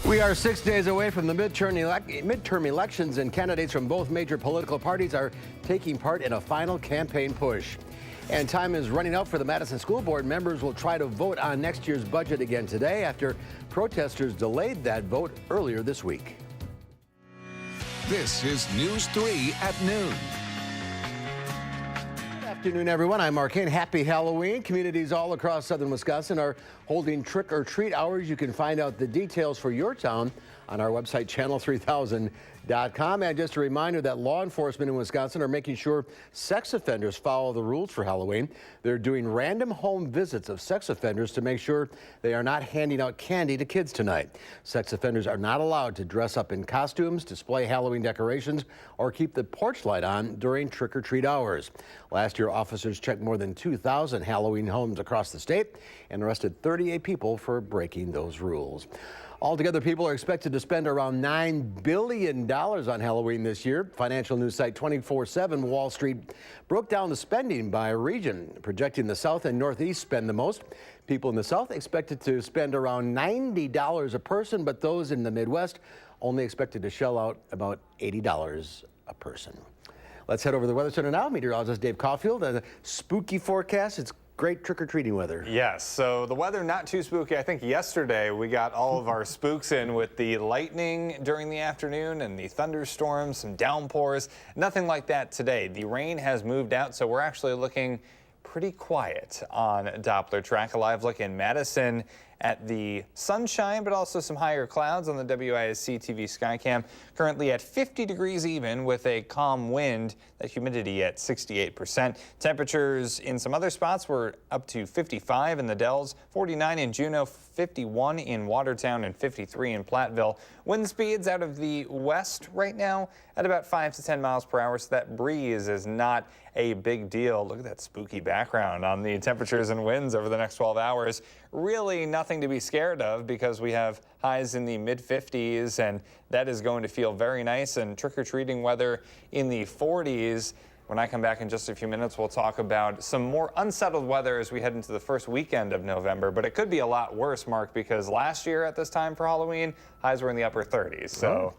We are 6 days away from the midterm elections, and candidates from both major political parties are taking part in a final campaign push. And time is running out for the Madison School Board. Members will try to vote on next year's budget again today after protesters delayed that vote earlier this week. This is News 3 at noon. Good afternoon, everyone. I'm Mark Kane. Happy Halloween. Communities all across southern Wisconsin are holding trick-or-treat hours. You can find out the details for your town on our website, channel3000.com. And just a reminder that law enforcement in Wisconsin are making sure sex offenders follow the rules for Halloween. They're doing random home visits of sex offenders to make sure they are not handing out candy to kids tonight. Sex offenders are not allowed to dress up in costumes, display Halloween decorations, or keep the porch light on during trick-or-treat hours. Last year, officers checked more than 2,000 Halloween homes across the state and arrested 38 people for breaking those rules. Altogether, people are expected to spend around $9 billion on Halloween this year. Financial news site 24/7 Wall Street broke down the spending by region, projecting the South and Northeast spend the most. People in the South expected to spend around $90 a person, but those in the Midwest only expected to shell out about $80 a person. Let's head over to the Weather Center now. Meteorologist Dave Caulfield, a spooky forecast. It's great trick-or-treating weather. Yes, so the weather not too spooky. I think yesterday we got all of our spooks in with the lightning during the afternoon and the thunderstorms, some downpours. Nothing like that today. The rain has moved out, so we're actually looking pretty quiet on Doppler track. A live look in Madison at the sunshine, but also some higher clouds on the WISC-TV Skycam. Currently at 50 degrees even with a calm wind, that humidity at 68%. Temperatures in some other spots were up to 55 in the Dells, 49 in Juneau, 51 in Watertown, and 53 in Platteville. Wind speeds out of the west right now at about 5 to 10 miles per hour, so that breeze is not a big deal. Look at that spooky background on the temperatures and winds over the next 12 hours. Really nothing to be scared of because we have highs in the mid-50s, and that is going to feel very nice, and trick-or-treating weather in the 40s. When I come back in just a few minutes, we'll talk about some more unsettled weather as we head into the first weekend of November. But it could be a lot worse, Mark, because last year at this time for Halloween, highs were in the upper 30s. So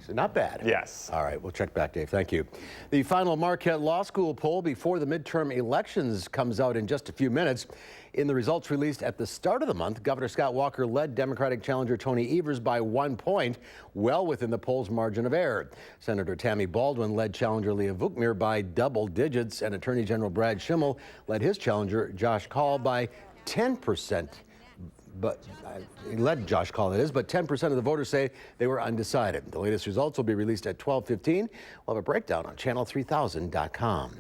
not bad. Yes. All right, we'll check back, Dave. Thank you. The final Marquette Law School poll before the midterm elections comes out in just a few minutes. In the results released at the start of the month, Governor Scott Walker led Democratic challenger Tony Evers by 1 point, well within the poll's margin of error. Senator Tammy Baldwin led challenger Leah Vukmir by double digits, and Attorney General Brad Schimmel led his challenger Josh Kaul by 10%. But he led Josh Kaul, that is, but 10% of the voters say they were undecided. The latest results will be released at 12:15. We'll have a breakdown on channel3000.com.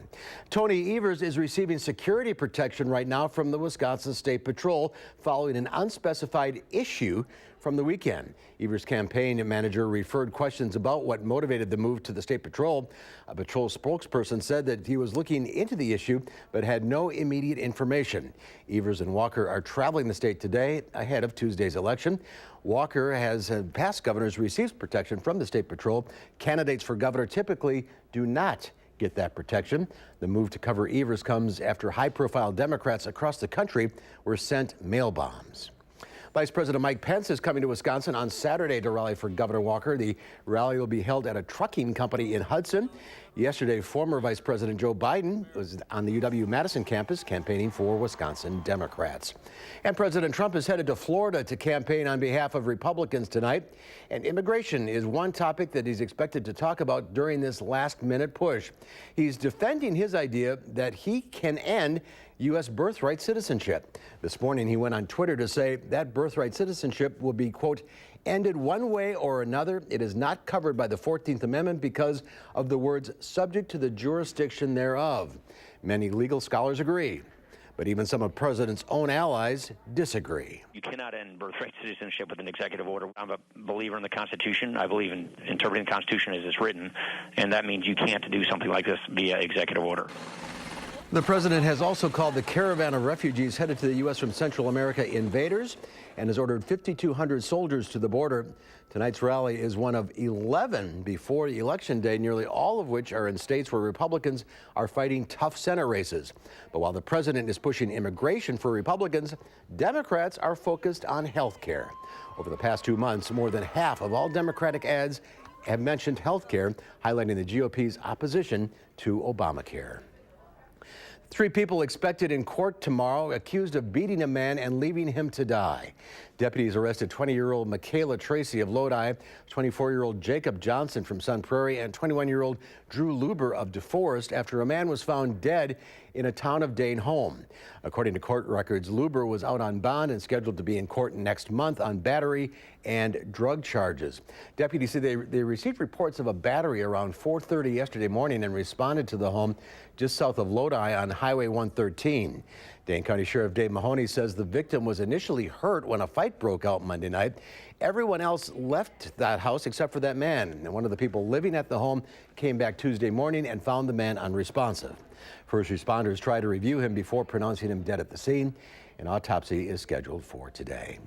Tony Evers is receiving security protection right now from the Wisconsin State Patrol following an unspecified issue from the weekend. Evers' campaign manager referred questions about what motivated the move to the State Patrol. A patrol spokesperson said that he was looking into the issue but had no immediate information. Evers and Walker are traveling the state today ahead of Tuesday's election. Walker has past governors received protection from the State Patrol. Candidates for governor typically do not get that protection. The move to cover Evers comes after high-profile Democrats across the country were sent mail bombs. Vice President Mike Pence is coming to Wisconsin on Saturday to rally for Governor Walker. The rally will be held at a trucking company in Hudson. Yesterday, former Vice President Joe Biden was on the UW-Madison campus campaigning for Wisconsin Democrats. And President Trump is headed to Florida to campaign on behalf of Republicans tonight. And immigration is one topic that he's expected to talk about during this last-minute push. He's defending his idea that he can end U.S. birthright citizenship. This morning, he went on Twitter to say that birthright citizenship will be, quote, ended one way or another. It is not covered by the 14th Amendment because of the words subject to the jurisdiction thereof. Many legal scholars agree, but even some of the president's own allies disagree. You cannot end birthright citizenship with an executive order. I'm a believer in the Constitution. I believe in interpreting the Constitution as it's written, and that means you can't do something like this via executive order. The president has also called the caravan of refugees headed to the U.S. from Central America invaders and has ordered 5,200 soldiers to the border. Tonight's rally is one of 11 before Election Day, nearly all of which are in states where Republicans are fighting tough Senate races. But while the president is pushing immigration for Republicans, Democrats are focused on health care. Over the past 2 months, more than half of all Democratic ads have mentioned health care, highlighting the GOP's opposition to Obamacare. 3 people expected in court tomorrow accused of beating a man and leaving him to die. Deputies arrested 20-year-old Michaela Tracy of Lodi, 24-year-old Jacob Johnson from Sun Prairie, and 21-year-old Drew Luber of DeForest after a man was found dead in a town of Dane home. According to court records, Luber was out on bond and scheduled to be in court next month on battery and drug charges. Deputies say they received reports of a battery around 4:30 yesterday morning and responded to the home just south of Lodi on Highway 113. Dane County Sheriff Dave Mahoney says the victim was initially hurt when a fight broke out Monday night. Everyone else left that house except for that man, and one of the people living at the home came back Tuesday morning and found the man unresponsive. First responders tried to review him before pronouncing him dead at the scene. An autopsy is scheduled for today.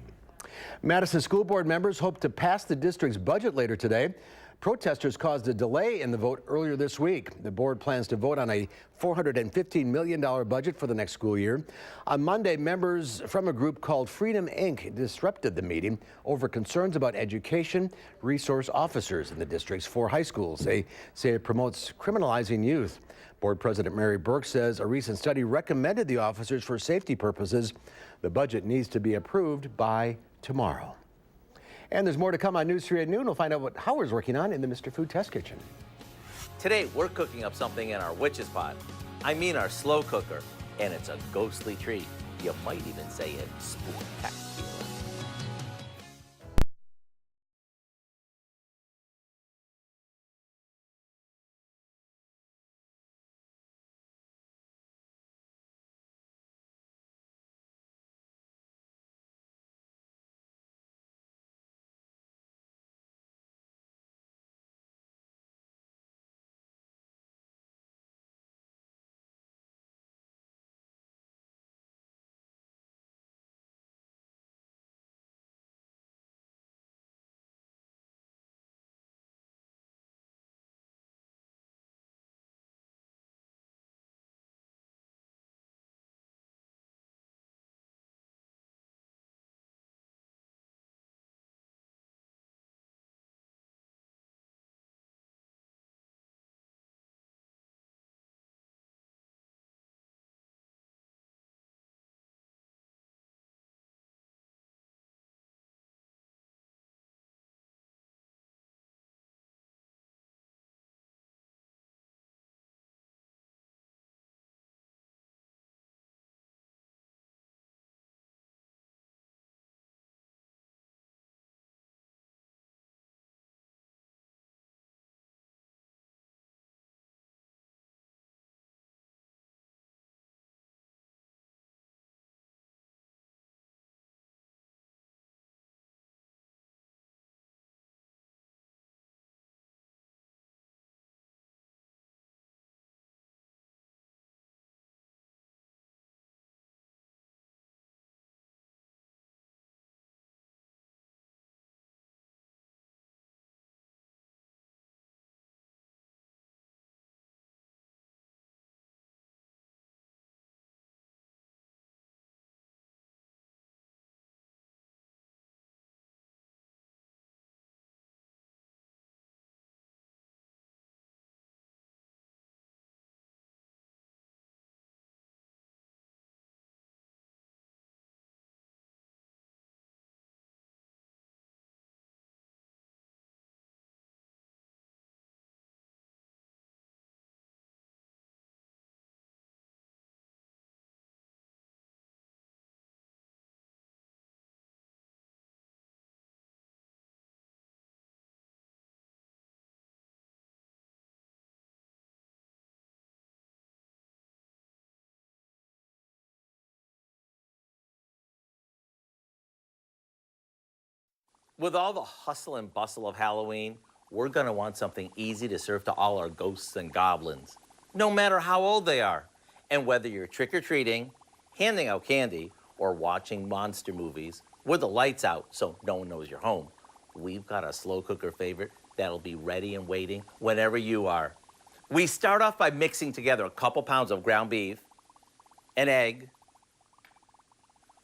Madison school board members hope to pass the district's budget later today. Protesters caused a delay in the vote earlier this week. The board plans to vote on a $415 million budget for the next school year. On Monday, members from a group called Freedom Inc. disrupted the meeting over concerns about education resource officers in the district's 4 high schools. They say it promotes criminalizing youth. Board President Mary Burke says a recent study recommended the officers for safety purposes. The budget needs to be approved by tomorrow. And there's more to come on News 3 at noon. We'll find out what Howard's working on in the Mr. Food Test Kitchen. Today, we're cooking up something in our witch's pot. I mean our slow cooker. And it's a ghostly treat. You might even say it's spectacular. With all the hustle and bustle of Halloween, we're going to want something easy to serve to all our ghosts and goblins, no matter how old they are. And whether you're trick-or-treating, handing out candy, or watching monster movies with the lights out so no one knows you're home, we've got a slow cooker favorite that'll be ready and waiting whenever you are. We start off by mixing together a couple pounds of ground beef, an egg,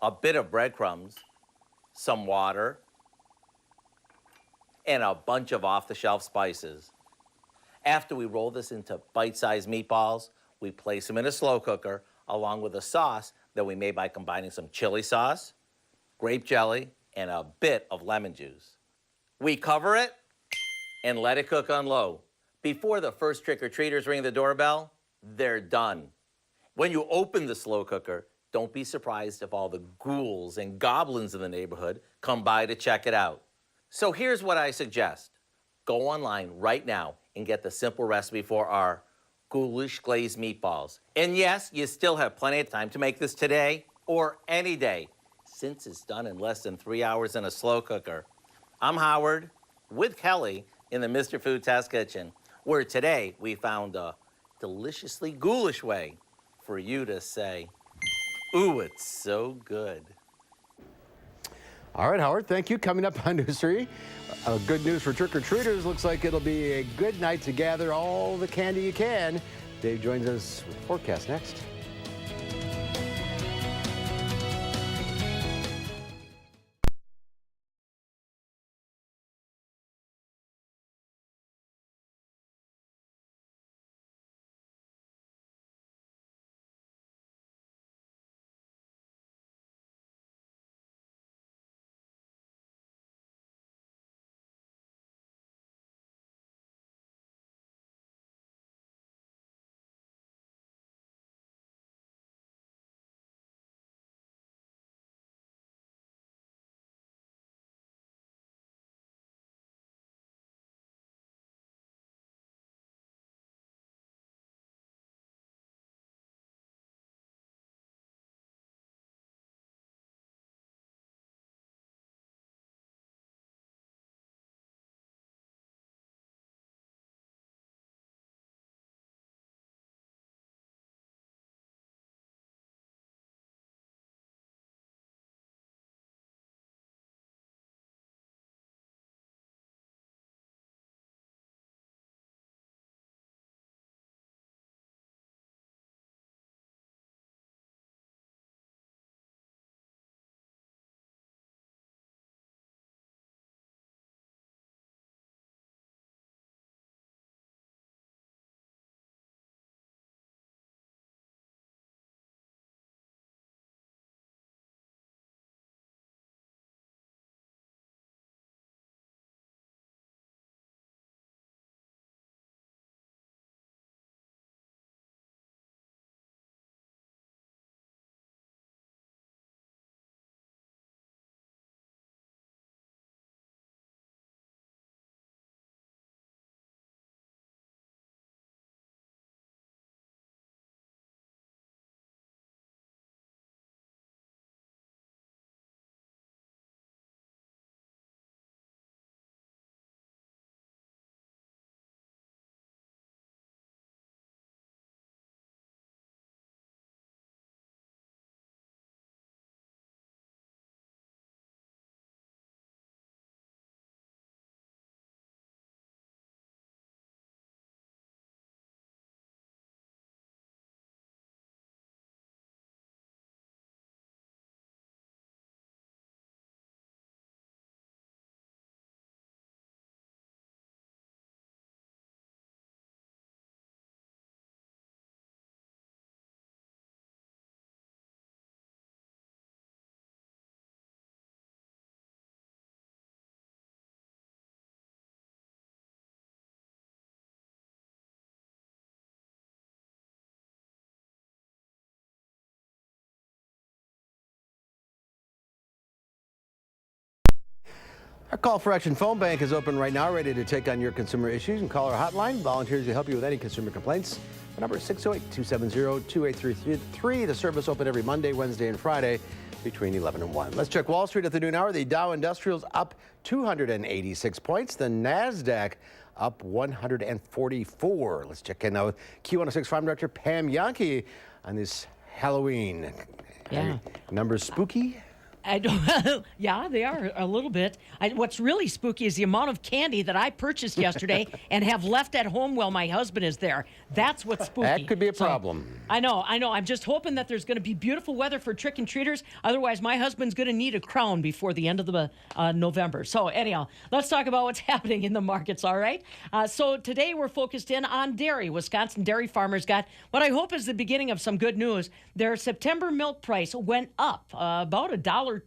a bit of breadcrumbs, some water, and a bunch of off-the-shelf spices. After we roll this into bite-sized meatballs, we place them in a slow cooker along with a sauce that we made by combining some chili sauce, grape jelly, and a bit of lemon juice. We cover it and let it cook on low. Before the first trick-or-treaters ring the doorbell, they're done. When you open the slow cooker, don't be surprised if all the ghouls and goblins in the neighborhood come by to check it out. So here's what I suggest. Go online right now and get the simple recipe for our ghoulish glazed meatballs. And yes, you still have plenty of time to make this today or any day, since it's done in less than 3 hours in a slow cooker. I'm Howard with Kelly in the Mr. Food Test Kitchen, where today we found a deliciously ghoulish way for you to say, ooh, it's so good. All right, Howard, thank you. Coming up on News 3, good news for trick-or-treaters. Looks like it'll be a good night to gather all the candy you can. Dave joins us with the forecast next. Our Call for Action phone bank is open right now, ready to take on your consumer issues and call our hotline. Volunteers to help you with any consumer complaints. The number is 608-270-2833. The service open every Monday, Wednesday, and Friday between 11 and 1. Let's check Wall Street at the noon hour. The Dow Industrials up 286 points. The NASDAQ up 144. Let's check in now with Q106 Farm Director Pam Yankee on this Halloween. Yeah. Numbers spooky? I don't, yeah, they are a little bit. What's really spooky is the amount of candy that I purchased yesterday and have left at home while my husband is there. That's what's spooky. That could be a problem. I know. I'm just hoping that there's going to be beautiful weather for trick-and-treaters. Otherwise, my husband's going to need a crown before the end of the November. So anyhow, let's talk about what's happening in the markets, all right? So today we're focused in on dairy. Wisconsin dairy farmers got what I hope is the beginning of some good news. Their September milk price went up about $1.20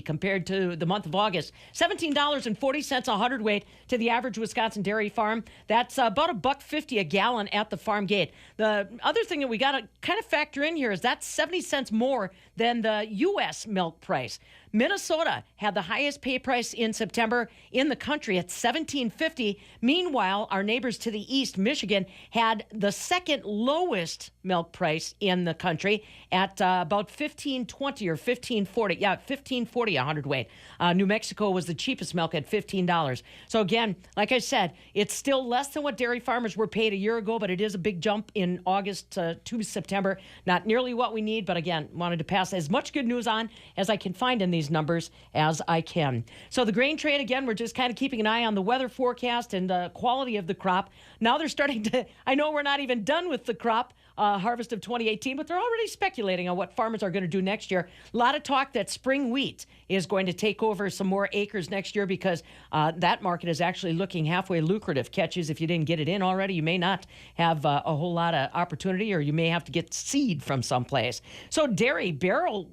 compared to the month of August. $17.40 a hundredweight to the average Wisconsin dairy farm. That's about $1.50 a gallon at the farm gate. The other thing that we got to kind of factor in here is that's 70 cents more than the U.S. milk price. Minnesota had the highest pay price in September in the country at $17.50. Meanwhile, our neighbors to the east, Michigan, had the second lowest milk price in the country at about $15.20 or $15.40. Yeah, $15.40 a hundredweight. New Mexico was the cheapest milk at $15. So again, like I said, it's still less than what dairy farmers were paid a year ago, but it is a big jump in August to September. Not nearly what we need, but again, wanted to pass as much good news on as I can find in these numbers as I can. So the grain trade, again, we're just kind of keeping an eye on the weather forecast and the quality of the crop. Now they're starting to, I know we're not even done with the crop harvest of 2018, but they're already speculating on what farmers are going to do next year. A lot of talk that spring wheat is going to take over some more acres next year because that market is actually looking halfway lucrative. Catches, if you didn't get it in already, you may not have a whole lot of opportunity, or you may have to get seed from someplace. So dairy barrel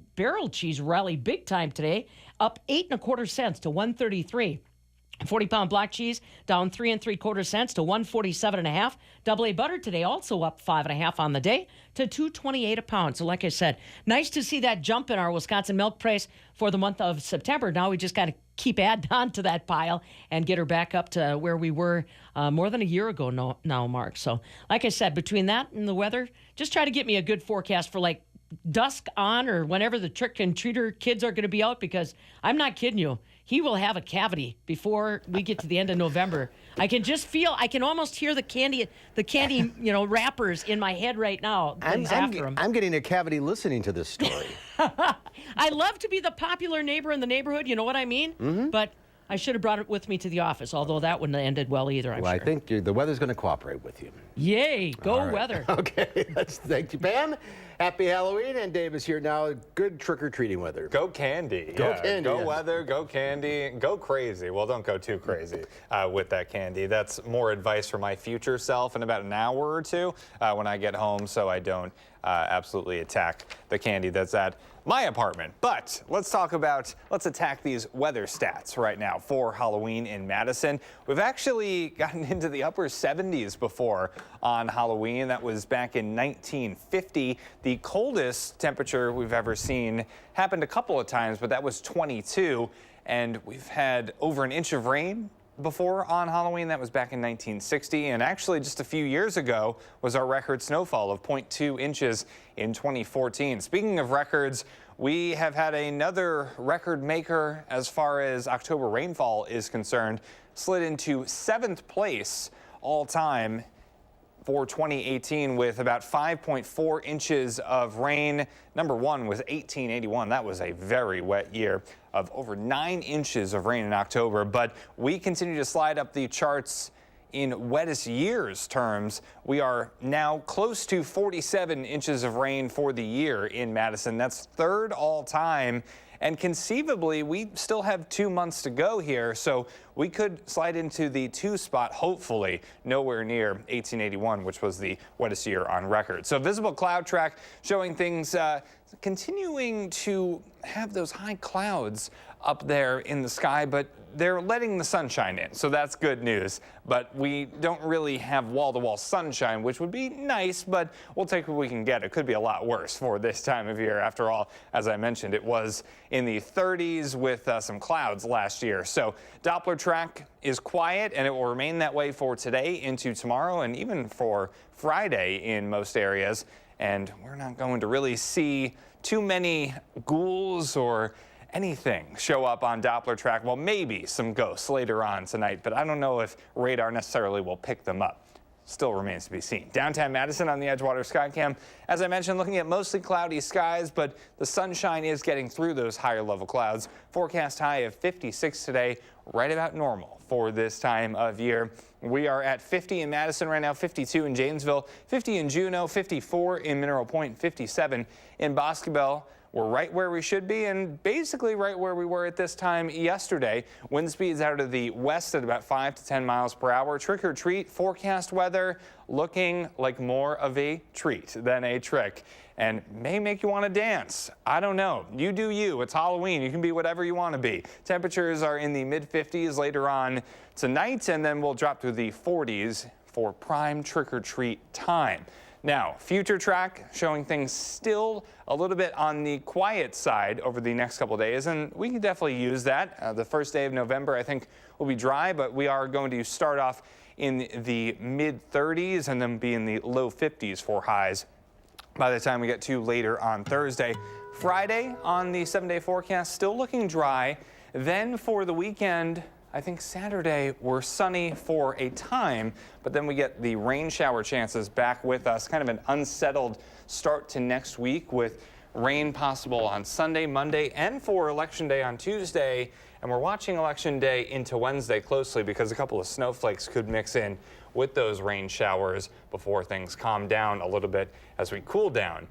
cheese rallied big time today, up 8 1/4 cents to 133. 40-pound block cheese down 3 3/4 cents to 147.5. Double A butter today also up 5.5 on the day to $2.28 a pound. So like I said, nice to see that jump in our Wisconsin milk price for the month of September. Now we just got to keep adding on to that pile and get her back up to where we were more than a year ago now, Mark. So like I said, between that and the weather, just try to get me a good forecast for like dusk on or whenever the trick-and-treater kids are going to be out, because I'm not kidding you. He will have a cavity before we get to the end of November. I can just feel, I can almost hear the candy, wrappers in my head right now. I'm getting a cavity listening to this story. I love to be the popular neighbor in the neighborhood, you know what I mean? Mm-hmm. But I should have brought it with me to the office, although that wouldn't have ended well either, I'm sure. I think the weather's going to cooperate with you. Yay, go weather. Okay, thank you, Pam. Happy Halloween, and Dave is here now. Good trick-or-treating weather. Go candy. Go weather, go candy, go crazy. Well, don't go too crazy with that candy. That's more advice for my future self in about an hour or two when I get home, so I don't absolutely attack the candy that's at my apartment. But let's attack these weather stats right now for Halloween in Madison. We've actually gotten into the upper 70s before on Halloween. That was back in 1950. The coldest temperature we've ever seen happened a couple of times, but that was 22. And we've had over an inch of rain before on Halloween. That was back in 1960, and actually just a few years ago was our record snowfall of 0.2 inches in 2014. Speaking of records, we have had another record maker as far as October rainfall is concerned, slid into 7th place all time for 2018 with about 5.4 inches of rain. Number one was 1881. That was a very wet year of over 9 inches of rain in October. But we continue to slide up the charts in wettest years terms. We are now close to 47 inches of rain for the year in Madison. That's 3rd all time. And conceivably, we still have 2 months to go here, so we could slide into the 2 spot, hopefully, nowhere near 1881, which was the wettest year on record. So visible cloud track showing things continuing to have those high clouds up there in the sky, but they're letting the sunshine in, so that's good news. But we don't really have wall-to-wall sunshine, which would be nice, but we'll take what we can get. It could be a lot worse for this time of year. After all, as I mentioned, it was in the 30s with some clouds last year. So Doppler track is quiet, and it will remain that way for today into tomorrow and even for Friday in most areas. And we're not going to really see too many ghouls or anything show up on Doppler track. Well, maybe some ghosts later on tonight, but I don't know if radar necessarily will pick them up. Still remains to be seen. Downtown Madison on the Edgewater Skycam. As I mentioned, looking at mostly cloudy skies, but the sunshine is getting through those higher level clouds. Forecast high of 56 today, right about normal for this time of year. We are at 50 in Madison right now, 52 in Janesville, 50 in Juneau, 54 in Mineral Point, 57 in Boscobel. We're right where we should be and basically right where we were at this time yesterday. Wind speeds out of the west at about 5 to 10 miles per hour. Trick or treat forecast weather looking like more of a treat than a trick and may make you want to dance. I don't know. You do you. It's Halloween. You can be whatever you want to be. Temperatures are in the mid 50s later on tonight, and then we'll drop to the 40s for prime trick or treat time. Now, future track showing things still a little bit on the quiet side over the next couple of days, and we can definitely use that. The first day of November, I think, will be dry, but we are going to start off in the mid 30s and then be in the low 50s for highs by the time we get to later on Thursday. Friday on the 7-day forecast, still looking dry. Then for the weekend, I think Saturday we're sunny for a time, but then we get the rain shower chances back with us. Kind of an unsettled start to next week with rain possible on Sunday, Monday, and for Election Day on Tuesday. And we're watching Election Day into Wednesday closely because a couple of snowflakes could mix in with those rain showers before things calm down a little bit as we cool down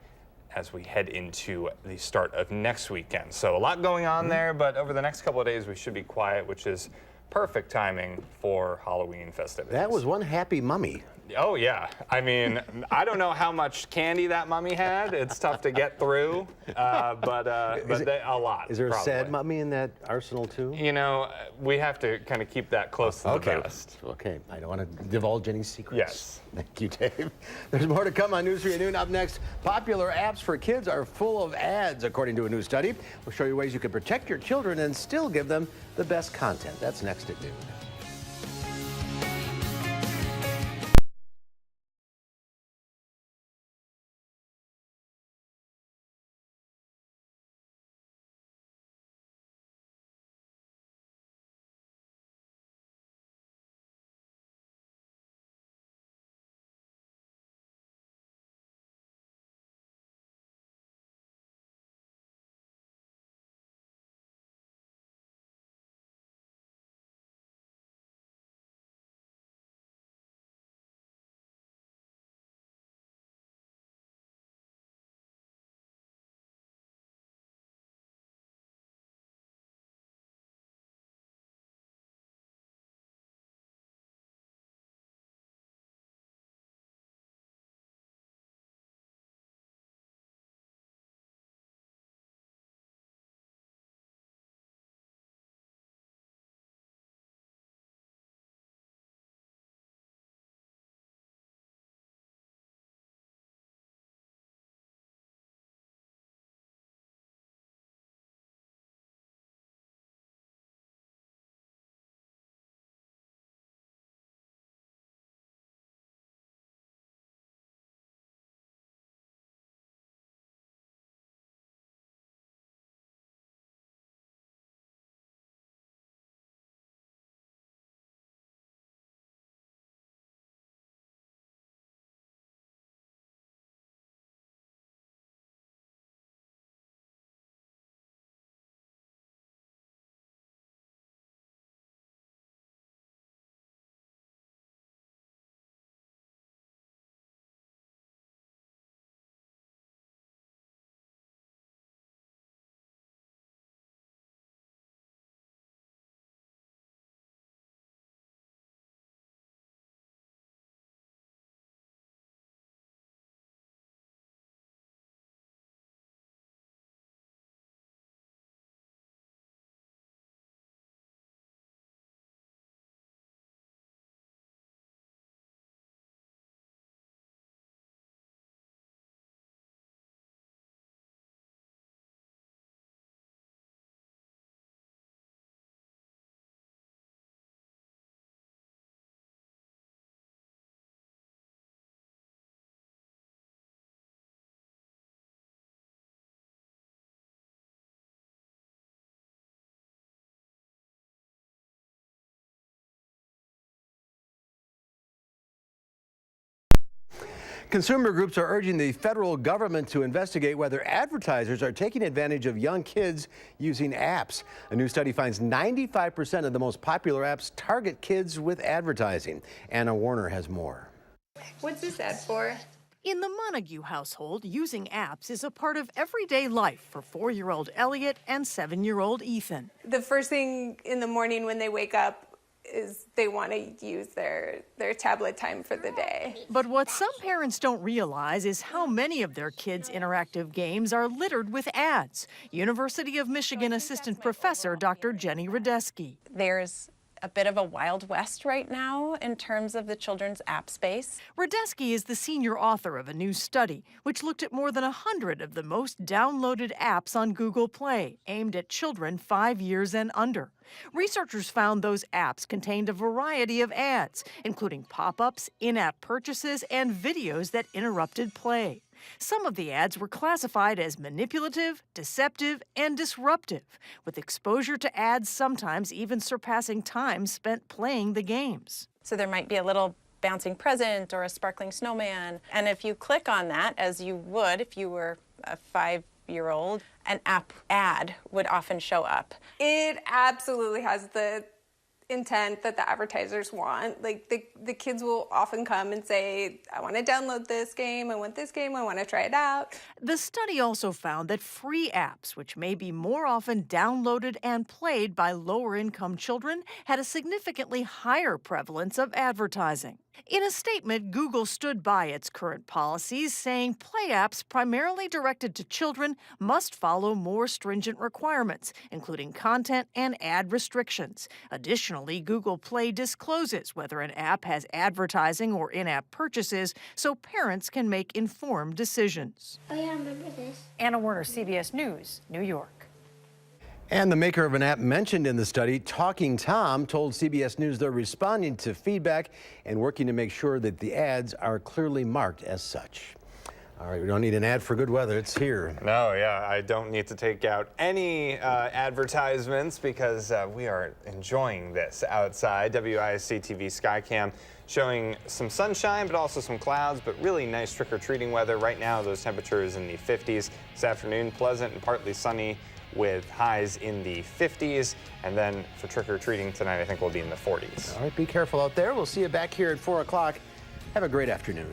as we head into the start of next weekend. So a lot going on there, but over the next couple of days we should be quiet, which is perfect timing for Halloween festivities. That was one happy mummy. Oh, yeah. I mean, I don't know how much candy that mummy had. It's tough to get through, but a lot. Is there probably. a sad mummy in that arsenal, too? You know, we have to kind of keep that close to the vest. Okay. I don't want to divulge any secrets. Yes. Thank you, Dave. There's more to come on News 3 at noon. Up next, popular apps for kids are full of ads, according to a new study. We'll show you ways you can protect your children and still give them the best content. That's next at noon. Consumer groups are urging the federal government to investigate whether advertisers are taking advantage of young kids using apps. A new study finds 95% of the most popular apps target kids with advertising. Anna Warner has more. What's this ad for? In the Montague household, using apps is a part of everyday life for 4-year-old Elliot and 7-year-old Ethan. The first thing in the morning when they wake up is they want to use their tablet time for the day. But what some parents don't realize is how many of their kids' interactive games are littered with ads. University of Michigan assistant professor Dr. Jenny Radeski. There's a bit of a Wild West right now in terms of the children's app space. Radeski is the senior author of a new study, which looked at more than 100 of the most downloaded apps on Google Play, aimed at children 5 years and under. Researchers found those apps contained a variety of ads, including pop-ups, in-app purchases, and videos that interrupted play. Some of the ads were classified as manipulative, deceptive, and disruptive, with exposure to ads sometimes even surpassing time spent playing the games. So there might be a little bouncing present or a sparkling snowman. And if you click on that, as you would if you were a 5-year-old, an app ad would often show up. It absolutely has the intent that the advertisers want. Like the kids will often come and say, I want to download this game, I want this game, I want to try it out. The study also found that free apps, which may be more often downloaded and played by lower-income children, had a significantly higher prevalence of advertising. In a statement, Google stood by its current policies, saying play apps primarily directed to children must follow more stringent requirements, including content and ad restrictions. Additionally, Google Play discloses whether an app has advertising or in-app purchases so parents can make informed decisions. Oh yeah, I remember this. Anna Warner, CBS News, New York. And the maker of an app mentioned in the study, Talking Tom, told CBS News they're responding to feedback and working to make sure that the ads are clearly marked as such. All right, we don't need an ad for good weather. It's here. No, yeah, I don't need to take out any advertisements because we are enjoying this outside. WISC-TV Skycam showing some sunshine, but also some clouds, but really nice trick-or-treating weather. Right now, those temperatures in the 50s. This afternoon, pleasant and partly sunny with highs in the 50s. And then for trick-or-treating tonight, I think we'll be in the 40s. All right, be careful out there. We'll see you back here at 4 o'clock. Have a great afternoon.